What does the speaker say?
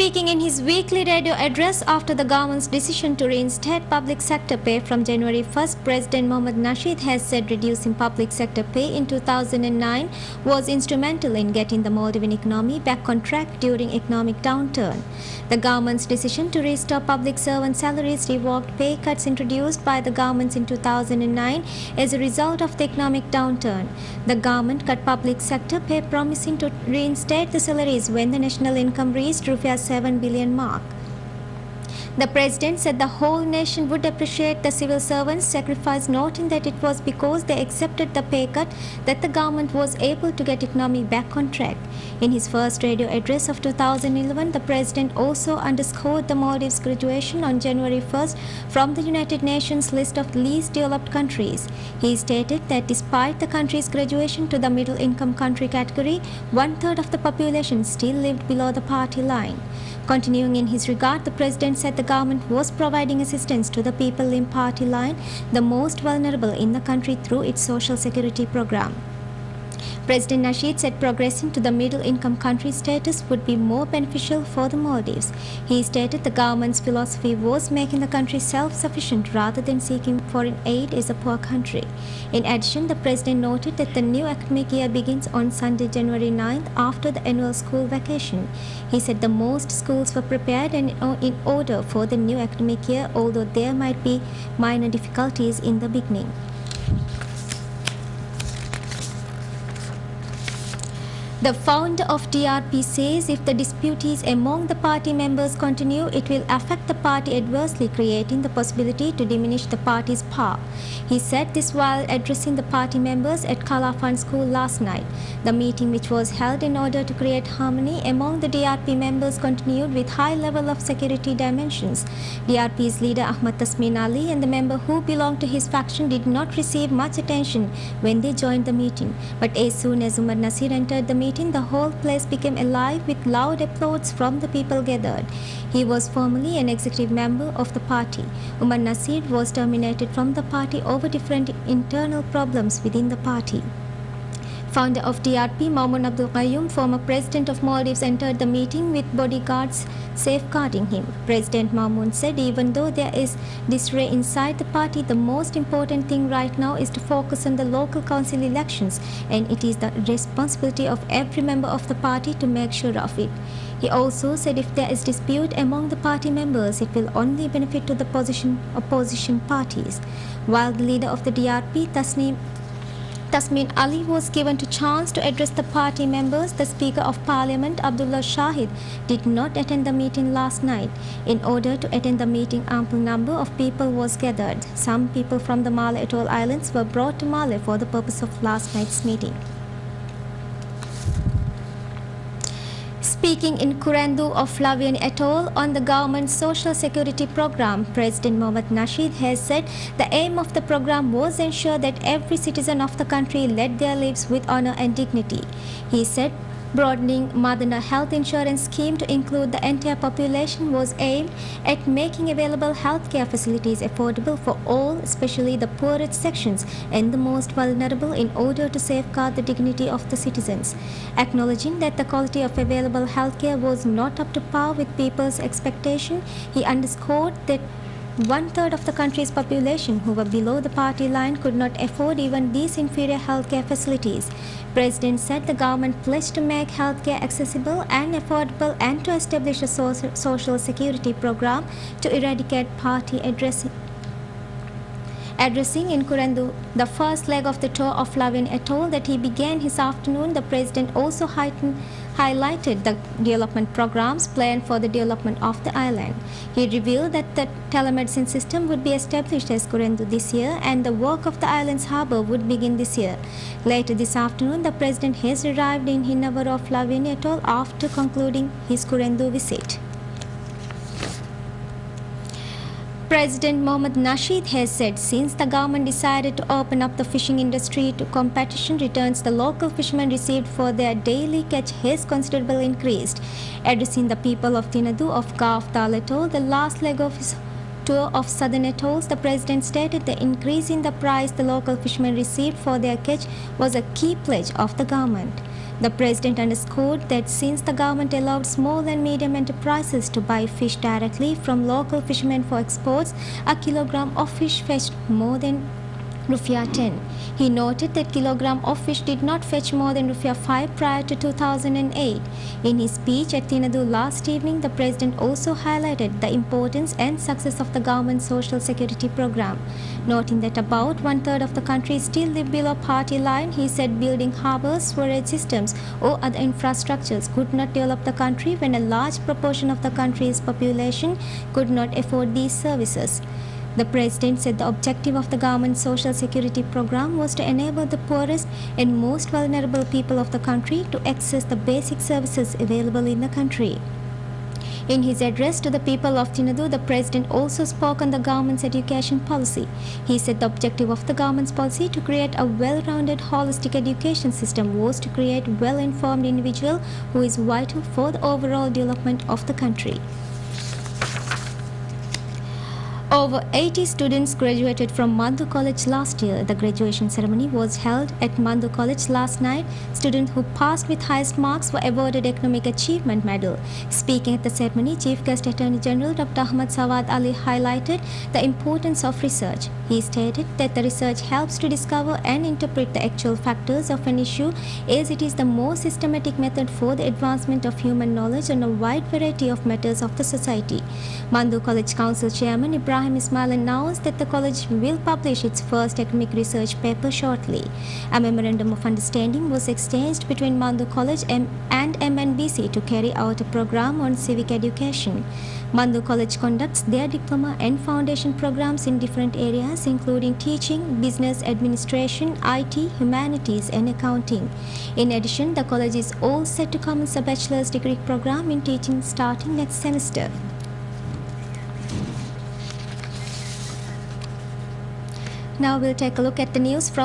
Speaking in his weekly radio address after the government's decision to reinstate public sector pay from January 1st, President Mohammad Nasheed has said reducing public sector pay in 2009 was instrumental in getting the Maldivian economy back on track during economic downturn. The government's decision to restore public servant salaries revoked pay cuts introduced by the government in 2009 as a result of the economic downturn. The government cut public sector pay, promising to reinstate the salaries when the national income reached ₹7 billion mark. The president said the whole nation would appreciate the civil servants' sacrifice, noting that it was because they accepted the pay cut that the government was able to get economy back on track. In his first radio address of 2011, the president also underscored the Maldives' graduation on January 1st from the United Nations list of least developed countries. He stated that despite the country's graduation to the middle-income country category, one-third of the population still lived below the poverty line. Continuing in his regard, the president said the government was providing assistance to the people in poverty line, the most vulnerable in the country, through its social security program. President Nasheed said progressing to the middle-income country status would be more beneficial for the Maldives. He stated the government's philosophy was making the country self-sufficient rather than seeking foreign aid as a poor country. In addition, the president noted that the new academic year begins on Sunday, January 9th, after the annual school vacation. He said the most schools were prepared and in order for the new academic year, although there might be minor difficulties in the beginning. The founder of DRP says if the disputes among the party members continue, it will affect the party adversely, creating the possibility to diminish the party's power. He said this while addressing the party members at Kalafan School last night. The meeting, which was held in order to create harmony among the DRP members, continued with high level of security dimensions. DRP's leader Ahmad Tasmin Ali and the member who belonged to his faction did not receive much attention when they joined the meeting. But as soon as Umar Nasir entered the meeting, the whole place became alive with loud applause from the people gathered. He was formerly an executive member of the party. Umar Nasir was terminated from the party over different internal problems within the party. Founder of DRP, Maumoon Abdul Qayyum, former president of Maldives, entered the meeting with bodyguards safeguarding him. President Maumoon said even though there is disarray inside the party, the most important thing right now is to focus on the local council elections, and it is the responsibility of every member of the party to make sure of it. He also said if there is dispute among the party members, it will only benefit to the opposition parties. While the leader of the DRP, Tasmin Ali, was given a chance to address the party members, the Speaker of Parliament, Abdullah Shahid, did not attend the meeting last night. In order to attend the meeting, ample number of people was gathered. Some people from the Malay Atoll Islands were brought to Malay for the purpose of last night's meeting. Speaking in Kurandu of Flavian Atoll on the government's social security program, President Mohammad Nasheed has said the aim of the program was to ensure that every citizen of the country led their lives with honor and dignity. He said broadening Madana health insurance scheme to include the entire population was aimed at making available healthcare facilities affordable for all, especially the poorest sections and the most vulnerable, in order to safeguard the dignity of the citizens. Acknowledging that the quality of available healthcare was not up to par with people's expectation, he underscored that one-third of the country's population who were below the poverty line could not afford even these inferior healthcare facilities. President said the government pledged to make healthcare accessible and affordable and to establish a social security program to eradicate poverty. Addressing in Kurandu the first leg of the tour of Flavian Atoll that he began his afternoon, the president also highlighted the development programs planned for the development of the island. He revealed that the telemedicine system would be established as Kurandu this year and the work of the island's harbour would begin this year. Later this afternoon, the president has arrived in Hinnavar of Flavian Atoll after concluding his Kurandu visit. President Mohammad Nasheed has said since the government decided to open up the fishing industry to competition, returns the local fishermen received for their daily catch has considerably increased. Addressing the people of Tinadu of Gulf Dal Atoll, the last leg of his tour of southern atolls, the president stated the increase in the price the local fishermen received for their catch was a key pledge of the government. The president underscored that since the government allowed small and medium enterprises to buy fish directly from local fishermen for exports, a kilogram of fish fetched more than Rupiah 10. He noted that kilogram of fish did not fetch more than Rupiah 5 prior to 2008. In his speech at Tinadu last evening, the president also highlighted the importance and success of the government's social security program. Noting that about one-third of the country still live below poverty line, he said building harbors, sewerage systems or other infrastructures could not develop the country when a large proportion of the country's population could not afford these services. The president said the objective of the government's social security program was to enable the poorest and most vulnerable people of the country to access the basic services available in the country. In his address to the people of Tinadu, the president also spoke on the government's education policy. He said the objective of the government's policy to create a well-rounded holistic education system was to create a well-informed individual who is vital for the overall development of the country. Over 80 students graduated from Mandu College last year. The graduation ceremony was held at Mandu College last night. Students who passed with highest marks were awarded Economic Achievement Medal. Speaking at the ceremony, Chief Guest Attorney General Dr. Ahmad Sawad Ali highlighted the importance of research. He stated that the research helps to discover and interpret the actual factors of an issue, as it is the most systematic method for the advancement of human knowledge on a wide variety of matters of the society. Mandu College Council Chairman Ibrahim Ismail announced that the college will publish its first academic research paper shortly. A memorandum of understanding was exchanged between Mandu College and MNBC to carry out a program on civic education. Mandu College conducts their diploma and foundation programs in different areas including teaching, business administration, IT, humanities and accounting. In addition, the college is all set to commence a bachelor's degree program in teaching starting next semester. Now we'll take a look at the news from